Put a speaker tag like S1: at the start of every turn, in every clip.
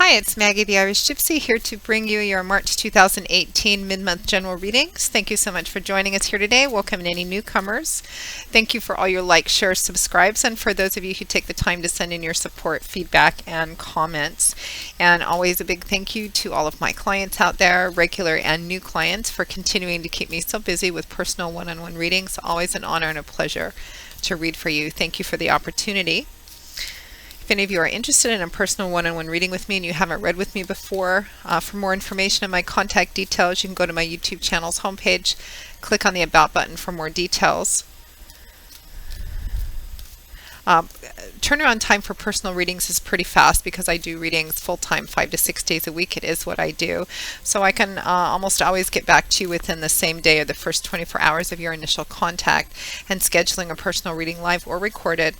S1: Hi, it's Maggie the Irish Gypsy here to bring you your March 2018 mid-month general readings. Thank you so much for joining us here today. Welcome to any newcomers. Thank you for all your likes, shares, subscribes, and for those of you who take the time to send in your support, feedback, and comments. And always a big thank you to all of my clients out there, regular and new clients, for continuing to keep me so busy with personal one-on-one readings. Always an honor and a pleasure to read for you. Thank you for the opportunity. If any of you are interested in a personal one-on-one reading with me and you haven't read with me before, for more information and my contact details, you can go to my YouTube channel's homepage, click on the About button for more details. Turnaround time for personal readings is pretty fast because I do readings full-time 5 to 6 days a week. It is what I do. So I can almost always get back to you within the same day or the first 24 hours of your initial contact. And scheduling a personal reading live or recorded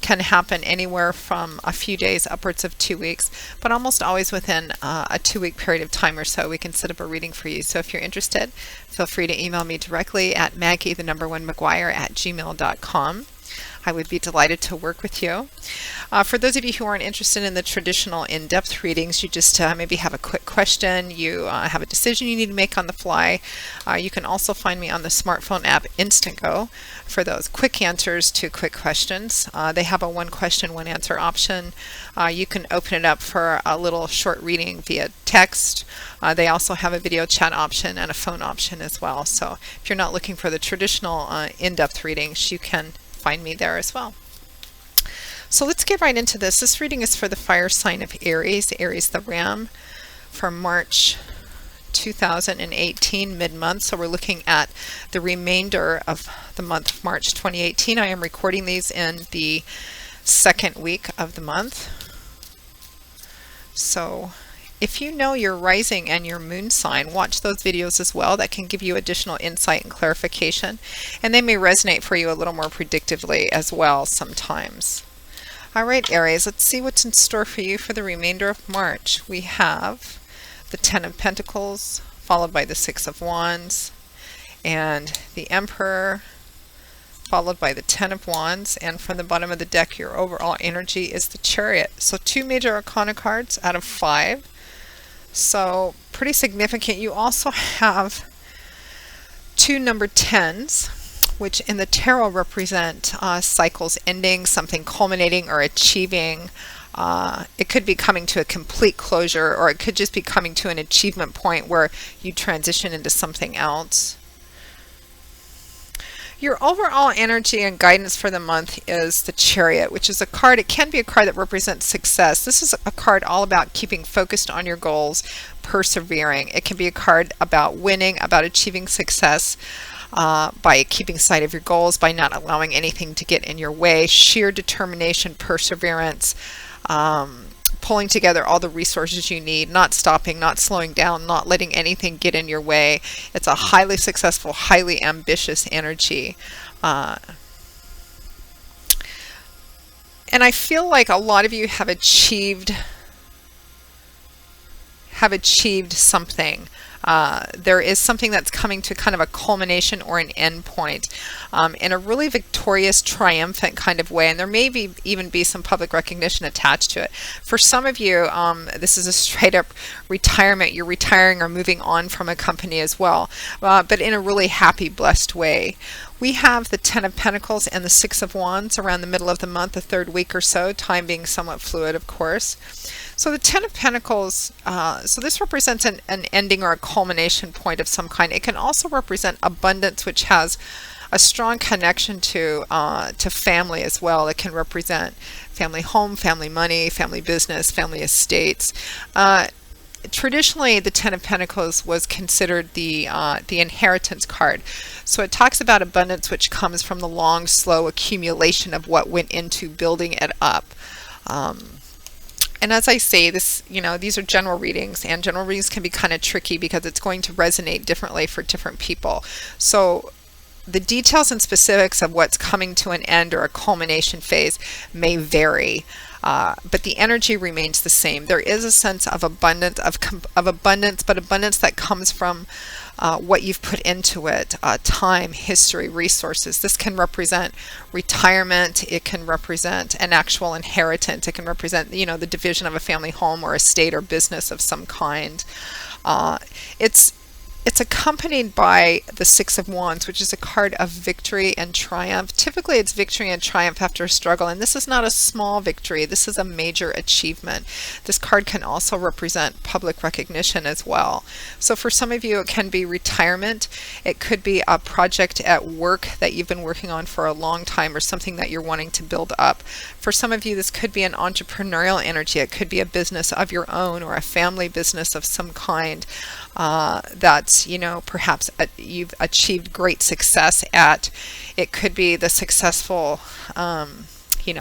S1: can happen anywhere from a few days upwards of 2 weeks, but almost always within a 2-week period of time or so we can set up a reading for you. So if you're interested, feel free to email me directly at maggie1mcguire@gmail.com. I would be delighted to work with you. For those of you who aren't interested in the traditional in-depth readings, you just maybe have a quick question, you have a decision you need to make on the fly, you can also find me on the smartphone app Instantgo for those quick answers to quick questions. They have a one question, one answer option. You can open it up for a little short reading via text. They also have a video chat option and a phone option as well. So if you're not looking for the traditional in-depth readings, you can find me there as well. So let's get right into this. This reading is for the fire sign of Aries, Aries the Ram, for March 2018 mid-month. So we're looking at the remainder of the month of March 2018. I am recording these in the second week of the month. So if you know your rising and your moon sign, watch those videos as well. That can give you additional insight and clarification, and they may resonate for you a little more predictively as well sometimes. All right, Aries, let's see what's in store for you for the remainder of March. We have the Ten of Pentacles, followed by the Six of Wands, and the Emperor, followed by the Ten of Wands, and from the bottom of the deck, your overall energy is the Chariot. So 2 major arcana cards out of 5. So pretty significant. You also have 2 number 10s, which in the tarot represent cycles ending, something culminating or achieving. It could be coming to a complete closure, or it could just be coming to an achievement point where you transition into something else. Your overall energy and guidance for the month is the Chariot, which is a card. It can be a card that represents success. This is a card all about keeping focused on your goals, persevering. It can be a card about winning, about achieving success by keeping sight of your goals, by not allowing anything to get in your way, sheer determination, perseverance, pulling together all the resources you need, not stopping, not slowing down, not letting anything get in your way. It's a highly successful, highly ambitious energy. And I feel like a lot of you have achieved something. There is something that's coming to kind of a culmination or an end point in a really victorious, triumphant kind of way, and there may even be some public recognition attached to it. For some of you, this is a straight up retirement. You're retiring or moving on from a company as well, but in a really happy, blessed way. We have the Ten of Pentacles and the Six of Wands around the middle of the month, the third week or so, time being somewhat fluid, of course. So the Ten of Pentacles, so this represents an ending or a culmination point of some kind. It can also represent abundance, which has a strong connection to family as well. It can represent family home, family money, family business, family estates. Traditionally, the Ten of Pentacles was considered the inheritance card. So it talks about abundance, which comes from the long, slow accumulation of what went into building it up. And as I say, these are general readings, and general readings can be kind of tricky because it's going to resonate differently for different people. So the details and specifics of what's coming to an end or a culmination phase may vary. But the energy remains the same. There is a sense of abundance, but abundance that comes from what you've put into it, time, history, resources. This can represent retirement. It can represent an actual inheritance. It can represent, the division of a family home or estate or business of some kind. It's accompanied by the Six of Wands, which is a card of victory and triumph. Typically, it's victory and triumph after a struggle, and this is not a small victory. This is a major achievement. This card can also represent public recognition as well. So for some of you, it can be retirement. It could be a project at work that you've been working on for a long time, or something that you're wanting to build up. For some of you, this could be an entrepreneurial energy. It could be a business of your own or a family business of some kind. That's, perhaps you've achieved great success at. It could be the successful,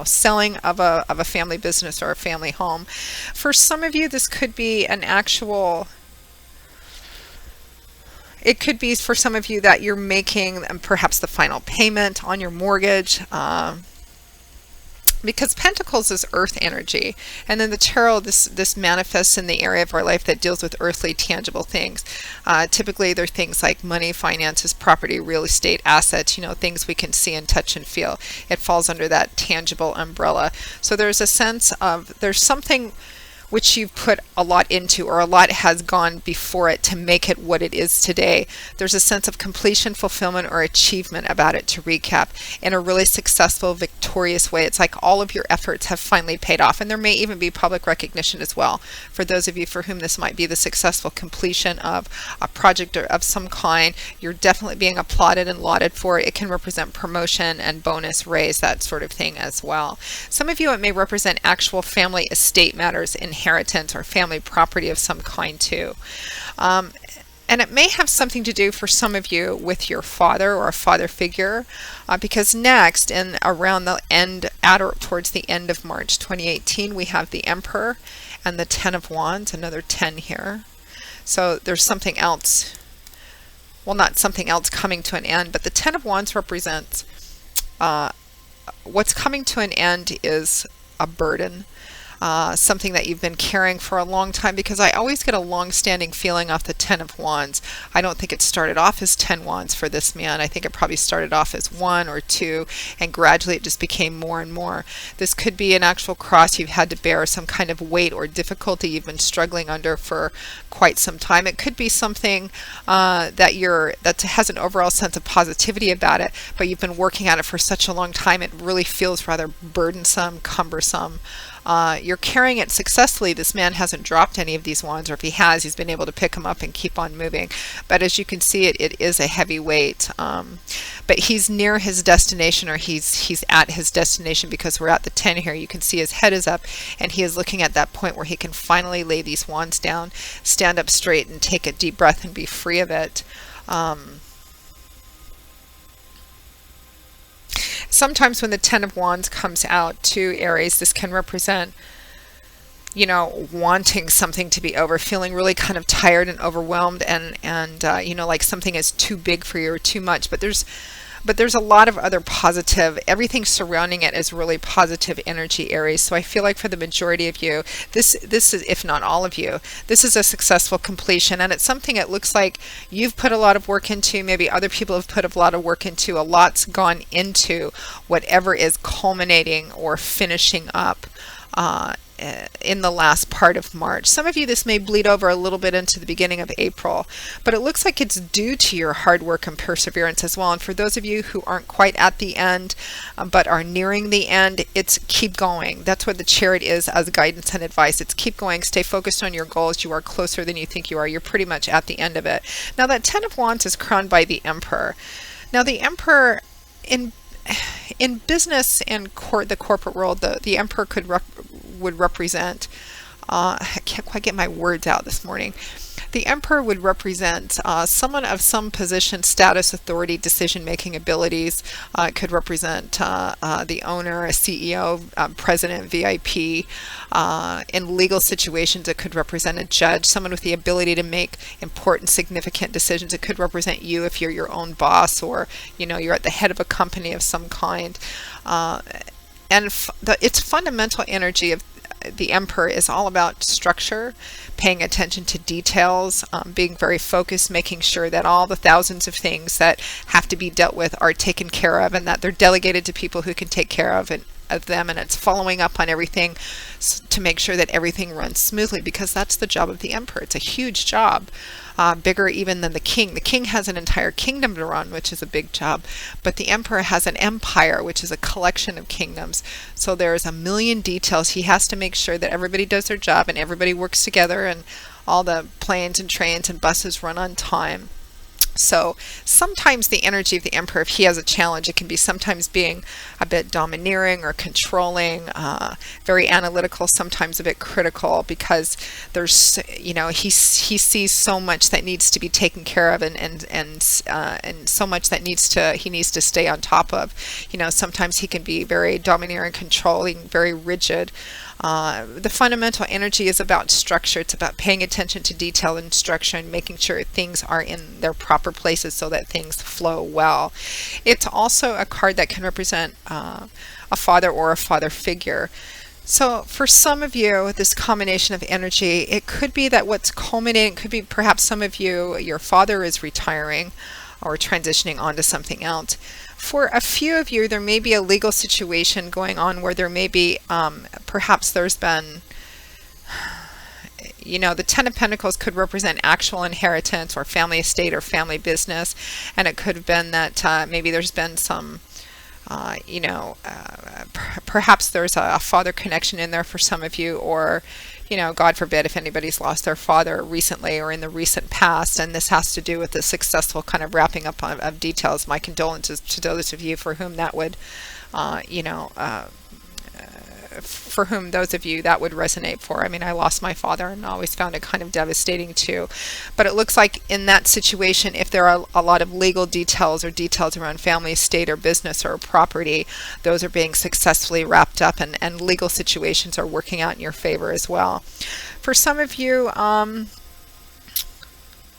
S1: selling of a family business or a family home. For some of you, this could be it could be for some of you that you're making perhaps the final payment on your mortgage. Because Pentacles is earth energy, and then the tarot, this manifests in the area of our life that deals with earthly tangible things. Typically they're things like money, finances, property, real estate, assets, things we can see and touch and feel. It falls under that tangible umbrella. So there's a sense of there's something which you've put a lot into, or a lot has gone before it to make it what it is today. There's a sense of completion, fulfillment, or achievement about it, to recap, in a really successful, victorious way. It's like all of your efforts have finally paid off, and there may even be public recognition as well. For those of you for whom this might be the successful completion of a project or of some kind, you're definitely being applauded and lauded for it. It can represent promotion and bonus, raise, that sort of thing as well. Some of you, it may represent actual family estate matters, inheritance, or family property of some kind too. And it may have something to do for some of you with your father or a father figure, because next, and around the end, at or towards the end of March 2018, we have the Emperor and the Ten of Wands, another 10 here. So there's something else, well, not something else coming to an end, but the Ten of Wands represents what's coming to an end is a burden. Something that you've been carrying for a long time, because I always get a long-standing feeling off the Ten of Wands. I don't think it started off as 10 wands for this man. I think it probably started off as 1 or 2, and gradually it just became more and more. This could be an actual cross you've had to bear, some kind of weight or difficulty you've been struggling under for quite some time. It could be something that has an overall sense of positivity about it, but you've been working at it for such a long time, it really feels rather burdensome, cumbersome. You're carrying it successfully. This man hasn't dropped any of these wands, or if he has, he's been able to pick them up and keep on moving. But as you can see, it is a heavy weight. But he's near his destination, or he's at his destination, because we're at the 10 here. You can see his head is up, and he is looking at that point where he can finally lay these wands down, stand up straight, and take a deep breath and be free of it. Sometimes when the Ten of Wands comes out to Aries, this can represent, wanting something to be over, feeling really kind of tired and overwhelmed, and like something is too big for you or too much. But there's a lot of other positive, everything surrounding it is really positive energy, Aries. So I feel like for the majority of you, this is, if not all of you, this is a successful completion, and it's something it looks like you've put a lot of work into, maybe other people have put a lot of work into, a lot's gone into whatever is culminating or finishing up in the last part of March. Some of you, this may bleed over a little bit into the beginning of April, but it looks like it's due to your hard work and perseverance as well. And for those of you who aren't quite at the end, but are nearing the end, it's keep going. That's what the Chariot is as guidance and advice. It's keep going, stay focused on your goals. You are closer than you think you are. You're pretty much at the end of it. Now that Ten of Wands is crowned by the Emperor. Now the Emperor, in business and the corporate world, the Emperor would represent, I can't quite get my words out this morning. The Emperor would represent someone of some position, status, authority, decision-making abilities. It could represent the owner, a CEO, president, VIP. In legal situations, it could represent a judge, someone with the ability to make important, significant decisions. It could represent you if you're your own boss, or you're at the head of a company of some kind. And its fundamental energy of the Emperor is all about structure, paying attention to details, being very focused, making sure that all the thousands of things that have to be dealt with are taken care of, and that they're delegated to people who can take care of them, and it's following up on everything to make sure that everything runs smoothly, because that's the job of the Emperor. It's a huge job, bigger even than the king. The king has an entire kingdom to run, which is a big job, but the Emperor has an empire, which is a collection of kingdoms. So there's a million details. He has to make sure that everybody does their job and everybody works together, and all the planes and trains and buses run on time. So sometimes the energy of the Emperor, if he has a challenge, it can be sometimes being a bit domineering or controlling, very analytical, sometimes a bit critical, because there's, he sees so much that needs to be taken care of, and so much that he needs to stay on top of. Sometimes he can be very domineering, controlling, very rigid. The fundamental energy is about structure. It's about paying attention to detail and structure, and making sure things are in their proper places so that things flow well. It's also a card that can represent a father or a father figure. So for some of you, this combination of energy, it could be that what's culminating, could be perhaps some of you, your father is retiring or transitioning onto something else. For a few of you, there may be a legal situation going on where there may be, perhaps there's been, the Ten of Pentacles could represent actual inheritance or family estate or family business. And it could have been that maybe there's been some, perhaps there's a father connection in there for some of you, or God forbid if anybody's lost their father recently or in the recent past, and this has to do with the successful kind of wrapping up of details. My condolences to those of you for whom that would, for whom those of you that would resonate for. I mean, I lost my father and always found it kind of devastating too. But it looks like in that situation, if there are a lot of legal details or details around family estate or business or property, those are being successfully wrapped up, and legal situations are working out in your favor as well. For some of you,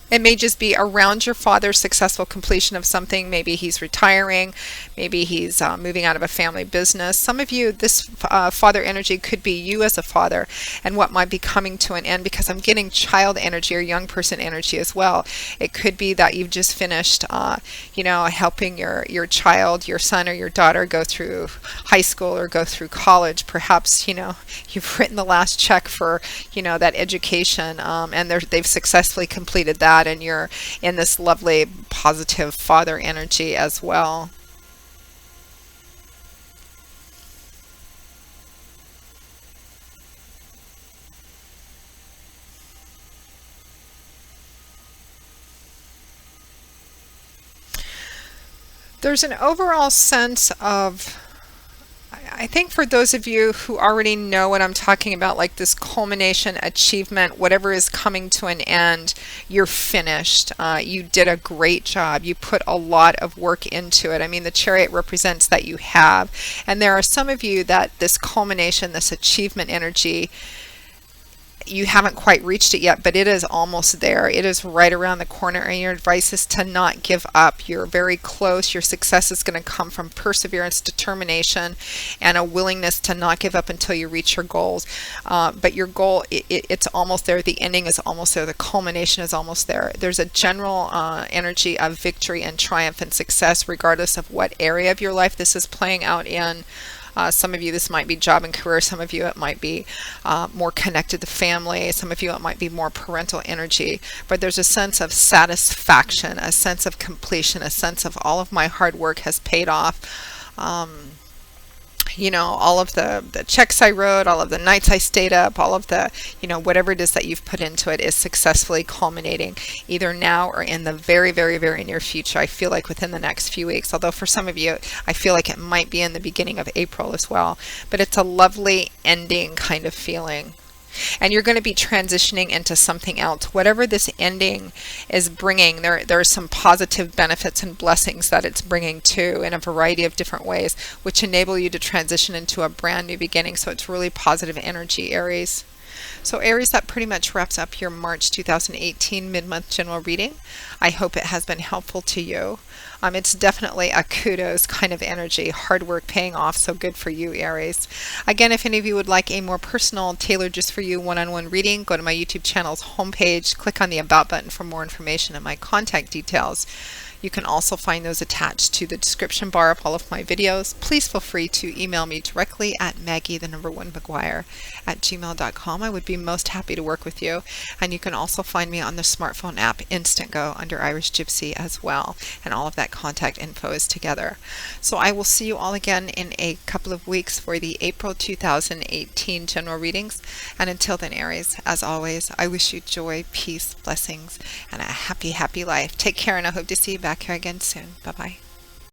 S1: it may just be around your father's successful completion of something. Maybe he's retiring. Maybe he's moving out of a family business. Some of you, this father energy could be you as a father and what might be coming to an end, because I'm getting child energy or young person energy as well. It could be that you've just finished, helping your child, your son or your daughter go through high school or go through college. Perhaps, you've written the last check for, that education, and they've successfully completed that. And you're in this lovely positive father energy as well. There's an overall sense of, I think for those of you who already know what I'm talking about, like this culmination, achievement, whatever is coming to an end, you're finished. You did a great job. You put a lot of work into it. I mean, the Chariot represents that you have. And there are some of you that this culmination, this achievement energy, you haven't quite reached it yet, but it is almost there. It is right around the corner, and your advice is to not give up. You're very close. Your success is going to come from perseverance, determination, and a willingness to not give up until you reach your goals. But your goal, it's almost there. The ending is almost there. The culmination is almost there. There's a general energy of victory and triumph and success, regardless of what area of your life this is playing out in. Some of you, this might be job and career. Some of you, it might be more connected to family. Some of you, it might be more parental energy. But there's a sense of satisfaction, a sense of completion, a sense of all of my hard work has paid off. All of the checks I wrote, all of the nights I stayed up, all of the, whatever it is that you've put into it is successfully culminating either now or in the very, very, very near future. I feel like within the next few weeks, although for some of you, I feel like it might be in the beginning of April as well. But it's a lovely ending kind of feeling. And you're going to be transitioning into something else. Whatever this ending is bringing, there are some positive benefits and blessings that it's bringing too, in a variety of different ways, which enable you to transition into a brand new beginning. So it's really positive energy, Aries. So Aries, that pretty much wraps up your March 2018 mid-month general reading. I hope it has been helpful to you. It's definitely a kudos kind of energy, hard work paying off, so good for you, Aries. Again, if any of you would like a more personal, tailored just for you one-on-one reading, go to my YouTube channel's homepage, click on the About button for more information and my contact details. You can also find those attached to the description bar of all of my videos. Please feel free to email me directly at Maggie1McGuire@gmail.com. I would be most happy to work with you. And you can also find me on the smartphone app Instantgo under Irish Gypsy as well. And all of that contact info is together. So I will see you all again in a couple of weeks for the April 2018 general readings. And until then, Aries, as always, I wish you joy, peace, blessings, and a happy, happy life. Take care, and I hope to see you back here again soon. Bye-bye.